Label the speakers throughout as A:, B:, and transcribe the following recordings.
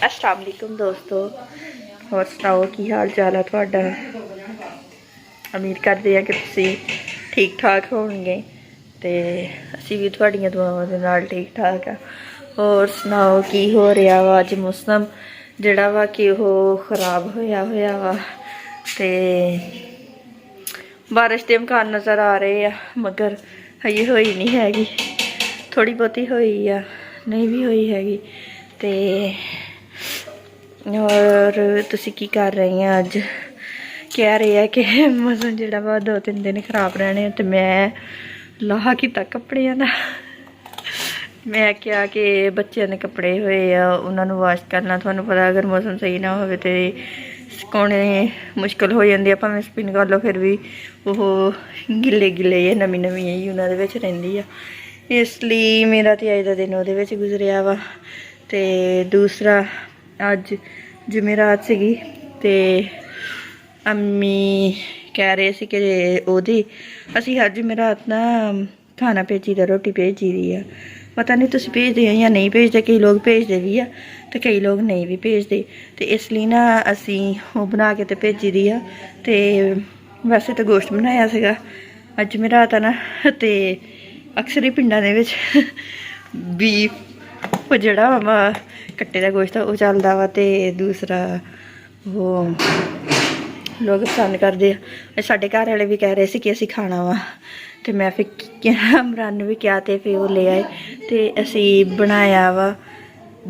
A: अस्सलाम वालेकुम दोस्तों, और सुनाओ की हाल चाल है तुहाडा। उम्मीद करते हैं कि तुसी ठीक ठाक होणगे ते असी भी तुहाडीआं दुआवां दे नाल ठीक ठाक आ। और सुनाओ की हो रहा वा। अज मौसम जिहड़ा वा कि ओह खराब होया वा ते बारिश के इम्कान नज़र आ रहे हैं, मगर हजे होई नहीं हैगी। थोड़ी बहुती होई आ, नहीं भी होई हैगी। ते और तुसी की कर रही हैं। अज कह रहे हैं कि मौसम जिहड़ा वा 2-3 दिन खराब रहने, तो मैं लाहा किता कपड़ियां दा। मैं क्या कि बच्चों ने कपड़े होए आ उन्होंने वाश करना। तुहानू पता अगर मौसम सही ना हो तो सुकाने मुश्किल हो जाती है। भावें स्पिन कर लो फिर भी वो गिले गिले या नमी नमी ही उन्होंने रहिंदी आ। इसलिए मेरा तो अज का दिन वो गुजरिया वा। ते दूसरा अज जुमेरात सीगी ते अम्मी कह रहे थे कि ओदी असी हर जुमेरात ना खाना भेजी दा, रोटी भेजी दी है। पता नहीं तुसी भेजते हैं या नहीं भेजते, कई लोग भेजते भी है तो कई लोग नहीं भी भेजते। तो इसलिए ना असी वो बना के तो भेजी दी है। तो वैसे तो गोश्त बनाया सीगा अज जुमेरात है ना, तो अक्सर ही पिंडा दे विच बीफ जिहड़ा वा कट्टे का गोश्त वो चलता वा। तो दूसरा वो लोग पसंद करते हैं। साढ़े घर वाले भी कह रहे थे कि असी खाना वा, तो मैं फिर इमरान ने भी क्या, तो फिर वो ले आए तो असी बनाया वा।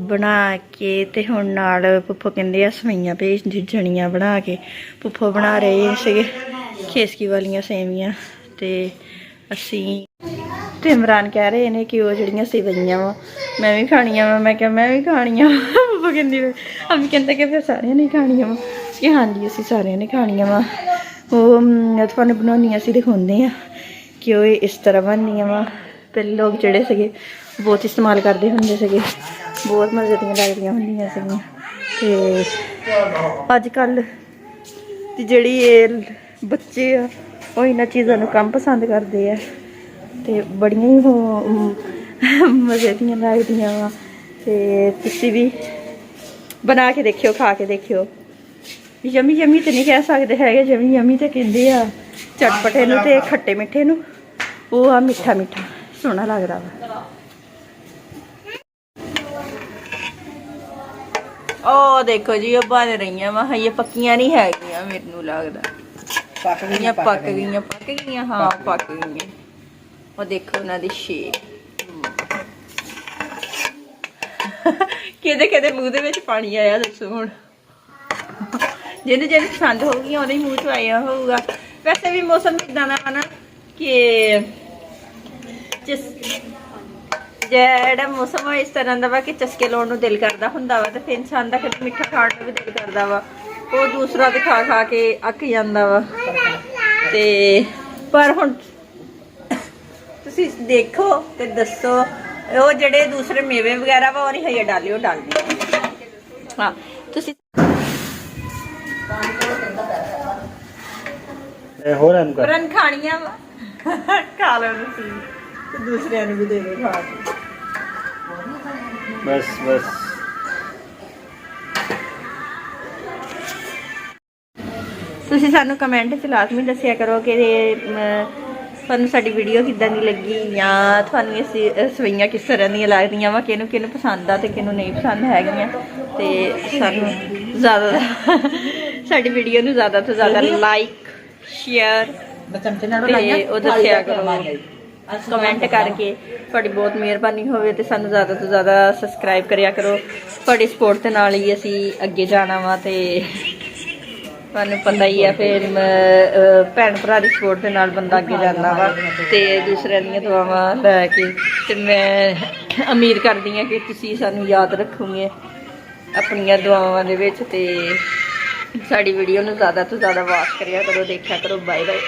A: बना के तो हुण नाल पुप्पो कहंदे आ सवैयां भेज जनियां बना के। पुप्पो बना रहे थे खेसकी वालियां सेवियां तो असी तो इमरान कह रहे हैं कि वो जड़ियाँ सेवइयां वा मैं भी खानियां वा। मैं क्या मैं भी खानियां वा। पुप्पो कहंदी हम कहते कि फिर सारियां ने खानियां वा कि हाँ जी असी सारियां ने खानियां वा। वो तुहानू बनाउणियां असी दिखाउंदे आ कि वो इस तरह बननियां वा। पहले लोग जिहड़े सीगे बहुत इस्तेमाल करते होंदे सीगे, बहुत मज़े दियां लगदियां होंदियां सीगियां। ते अजकल दी जिहड़ी बच्चे आ वो इन्हां चीज़ां नूं कम पसंद करदे आ ते बड़ियां ही मज़े दियां लगदियां वा। ते तुसी भी बना के देखियो, खा के देखियो। यमी यमी तो नहीं कह सकते है, यमी यमी तो कहते आ चटपटे नूं ते खट्टे मिठे नूं। वो आ मिठा मिठा सोहना लगदा वा। ओ देखो जी वो बन रही वा, ये पक्कियां नहीं हैगियां मैनू लगदा। पक गईयां हाँ पक गईयां। और देखो उन्हां दी शेप किहदे किहदे मूँह दे विच पानी आया दसो हुण। जिन्हें जिन्हें पसंद होगी उहदे मूँह च आया होगा। वैसे भी मौसम इदां दा ना कि जेड़ा मौसम है इस तरह का वा कि चस्के लाउण नूं दिल करदा हुंदा वा, ते फिर इंसान दा कदे मिठा खाण नूं भी दिल करदा वा। वो दूसरा ते खा खा के अक जांदा वा। ते पर हुण तुसी देखो ते दसो वो जेड़े दूसरे मेवे वगैरह वा नहीं हजे डालियो डालनी। हाँ तुसी रन खानियां वा खा लो तुसी, दूसरे भी दे दो खा के। बस बस तुसी सानू कमेंट च लाजमी दस्सिया करो कि तुहानू साडी वीडियो किद्दां दी लगी, या तुहानू सवैयां किस तरह दियां लगदियां वा, किहनू किहनू पसंद आ ते किहनू नहीं पसंद हैगियां। ते सानू ज़्यादा साडी वीडियो नू ज़्यादा तो ज़्यादा लाइक शेयर ते ओ दस्सिया करो कमेंट करके। थोड़ी बहुत मेहरबानी होवे ते सानू ज़्यादा तो ज़्यादा सबसक्राइब करिया करो। थोड़ी सपोर्ट के नाल ही असी अगे जाना वा। ते तुहानू पता ही है फिर भैन भरा की सपोर्ट के नाल बंदा अगे जाता वा ते दूसरे दी दुआवां लैके। ते मैं उम्मीद करदी हां कि तुसी सानू याद रखोगे अपनियां दुआवां दे विच। ते साडी वीडियो नू ज़्यादा तो ज़्यादा वॉच करिया करो, देखा करो। Bye bye.